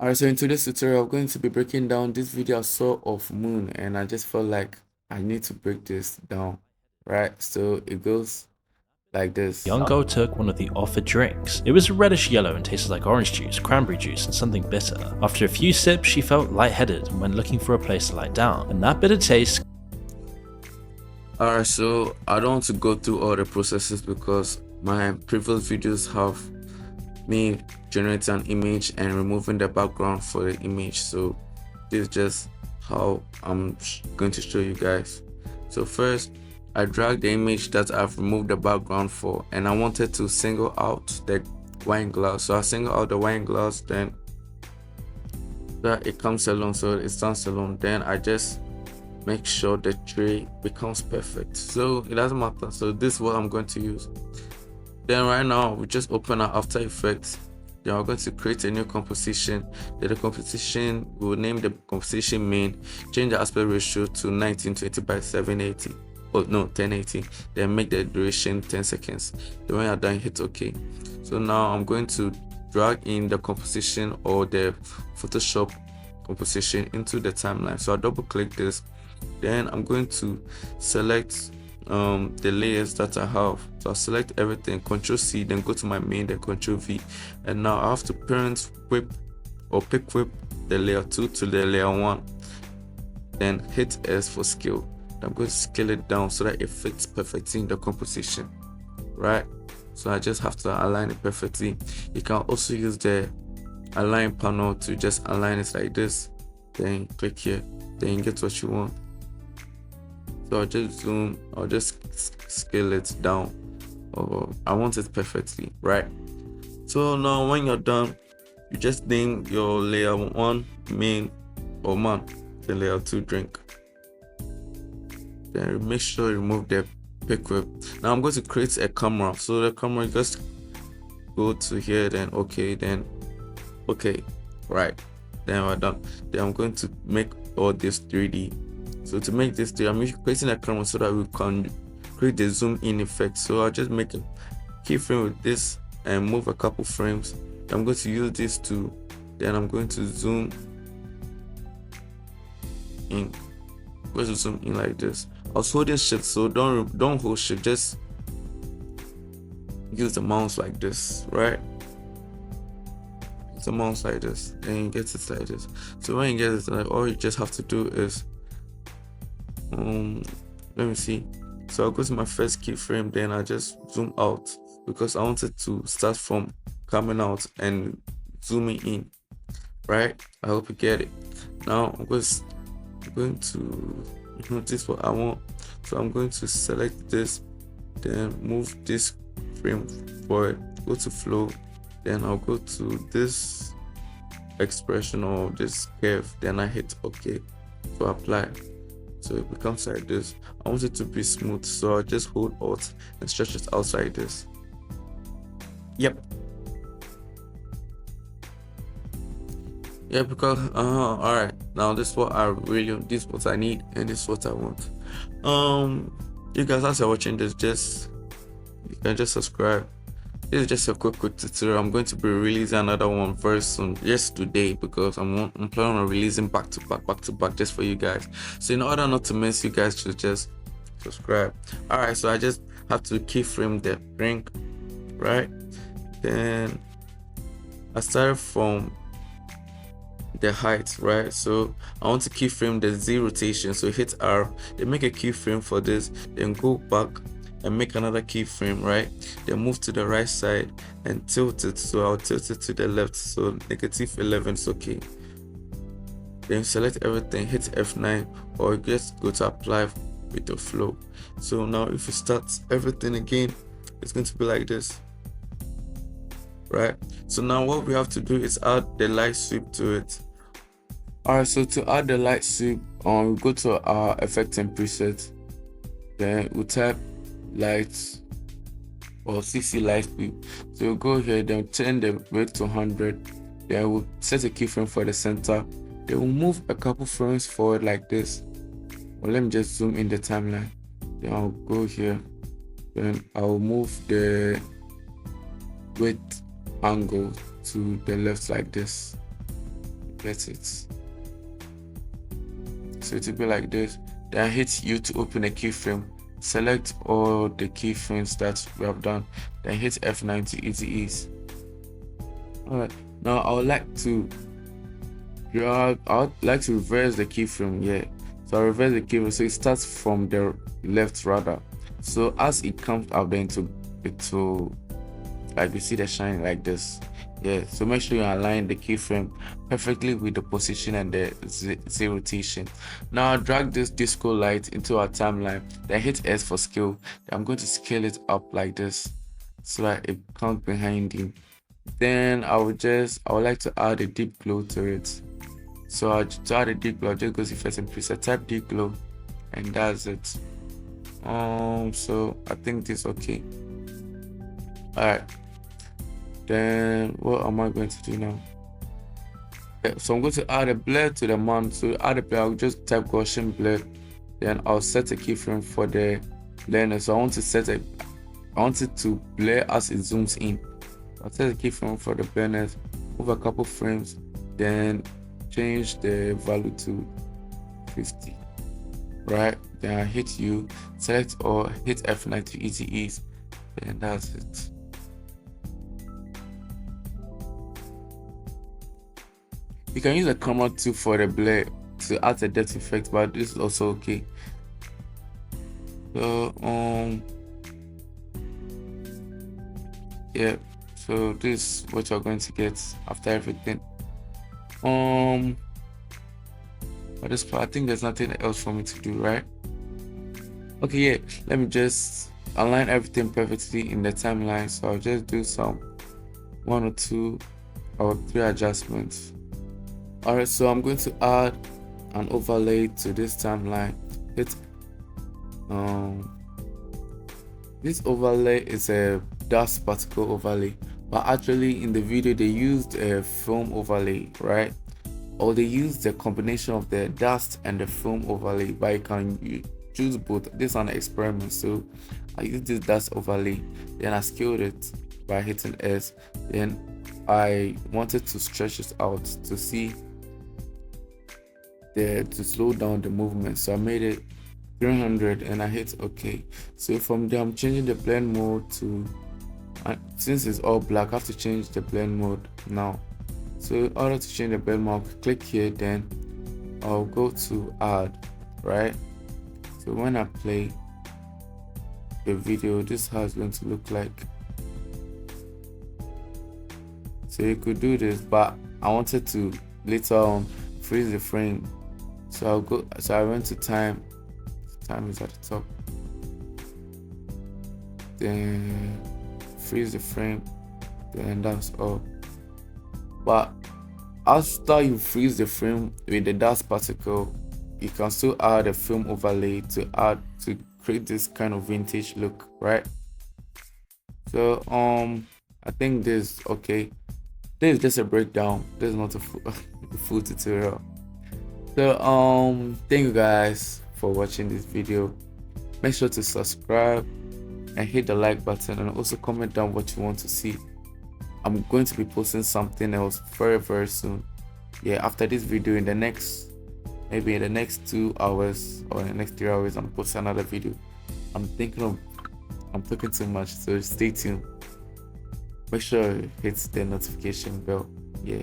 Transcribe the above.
Alright, so in today's tutorial, I'm going to be breaking down this video I saw of moon, and I just felt like I need to break this down, right? So it goes like this. Young girl took one of the offered drinks. It was reddish yellow and tasted like orange juice, cranberry juice, and something bitter. After a few sips, she felt lightheaded and went looking for a place to lie down, and that bitter taste. Alright, so I don't want to go through all the processes because my previous videos have me generating an image and removing the background for the image. So this is just how I'm going to show you guys. So first, I dragged the image that I've removed the background for, and I wanted to single out the wine glass. So I single out the wine glass, then that it comes along, so it stands alone. Then I just make sure the tray becomes perfect, so it doesn't matter. So this is what I'm going to use. Then right now we just open our After Effects. Then we're going to create a new composition. Then the composition, we'll name the composition main, change the aspect ratio to 1920 by 780. Oh no, 1080. Then make the duration 10 seconds. Then when you're done, hit OK. So now I'm going to drag in the composition or the Photoshop composition into the timeline. So I double click this. Then I'm going to select the layers that I have. So I select everything, Ctrl C, then go to my main, then Ctrl V, and now I have to parent whip or pick whip the layer 2 to the layer 1, then hit S for scale. I'm going to scale it down so that it fits perfectly in the composition, right? So I just have to align it perfectly. You can also use the align panel to just align it like this, then click here, then you get what you want. So I'll just zoom, I'll just scale it down. I want it perfectly, right? So now when you're done, you just name your layer 1 main or man, the layer 2 drink. Then make sure you remove the pick whip. Now I'm going to create a camera. So the camera, just go to here, then okay, right? Then we're done. Then I'm going to make all this 3D. So to make this 3D, I'm creating a camera so that we can create the zoom in effect. So I'll just make a keyframe with this and move a couple frames. I'm going to use this to, then I'm going to zoom in. I'm going to zoom in like this. I was holding shift, so don't hold shift, just use the mouse like this, right? Use the mouse like this, and you get it like this. So when you get it, like, all you just have to do is let me see. So I'll go to my first keyframe, then I just zoom out because I wanted to start from coming out and zooming in, right? I hope you get it. Now I'm going to notice what I want. So I'm going to select this, then move this frame forward, go to flow, then I'll go to this expression or this curve, then I hit OK to apply. So it becomes like this. I want it to be smooth, so I'll just hold Alt and stretch it out like this. Yep, because all right, now this is what this is what I need, and this is what I want. You guys, as you're watching this, you can just subscribe. This is just a quick tutorial. I'm going to be releasing another one very soon, just today, because I'm planning on releasing back to back just for you guys. So in order not to miss, you guys should just subscribe. All right, so I just have to keyframe the drink, right? Then I started from the height, right? So I want to keyframe the Z rotation, so hit R, then make a keyframe for this, then go back and make another keyframe, right? Then move to the right side and tilt it. So I'll tilt it to the left, so -11 is okay. Then select everything, hit F9, or just go to apply with the flow. So now if you start everything again, it's going to be like this, right? So now what we have to do is add the light sweep to it. Alright, so to add the light sweep, we go to our effect and preset, then we'll type light or CC light sweep. So we'll go here, then turn the rate to 100, then we'll set a keyframe for the center, then we'll move a couple frames forward like this. Well, let me just zoom in the timeline, then I'll go here, then I'll move the width angle to the left like this. get it. So it will be like this. Then hit U to open a keyframe. Select all the keyframes that we have done. Then hit F9 to easy ease. Alright, now I would like to reverse the keyframe. Yeah, so I reverse the keyframe so it starts from the left rather. So as it comes up, then it will like you see the shine like this. Yeah, so make sure you align the keyframe perfectly with the position and the Z rotation. Now I'll drag this disco light into our timeline, then hit S for scale. I'm going to scale it up like this so that it comes behind you. Then I would like to add a deep glow to it. So to add a deep glow, I'll just go to first and preset, type deep glow, and that's it. So I think this is okay. Alright, then what am I going to do now? Yeah, so I'm going to add a blur to the mount. So add a blur, I'll just type Gaussian blur, then I'll set a keyframe for the blurriness. So I want it to blur as it zooms in. I'll set a keyframe for the blurriness, move a couple frames, then change the value to 50. Right, then I hit U, select or hit F9 to easy ease, and that's it. You can use a camera tool for the blur to add a depth effect, but this is also okay. So yeah, so this is what you're going to get after everything. But this part, I think there's nothing else for me to do, right? Okay, yeah, let me just align everything perfectly in the timeline. So I'll just do some 1 or 2 or 3 adjustments. Alright, so I'm going to add an overlay to this timeline. This overlay is a dust particle overlay, but actually in the video they used a film overlay, right? Or they used the combination of the dust and the film overlay, but you can choose both. This is an experiment, so I used this dust overlay, then I scaled it by hitting S. Then I wanted to stretch it out to see to slow down the movement, so I made it 300 and I hit OK. So from there I'm changing the blend mode to, since it's all black, I have to change the blend mode now. So in order to change the blend mode, I'll click here, then I'll go to add, right? So when I play the video, this is how it's going to look like. So you could do this, but I wanted to later on freeze the frame. So I went to time is at the top, then freeze the frame, then that's all. But after you freeze the frame with the dust particle, you can still add a film overlay to create this kind of vintage look, right? So I think this is okay. This is just a breakdown. This is not a full tutorial. So thank you guys for watching this video. Make sure to subscribe and hit the like button, and also comment down what you want to see. I'm going to be posting something else very soon. Yeah, after this video, maybe in the next 2 hours or in the next 3 hours, I'm posting another video. I'm talking too much, so stay tuned. Make sure you hit the notification bell. Yeah.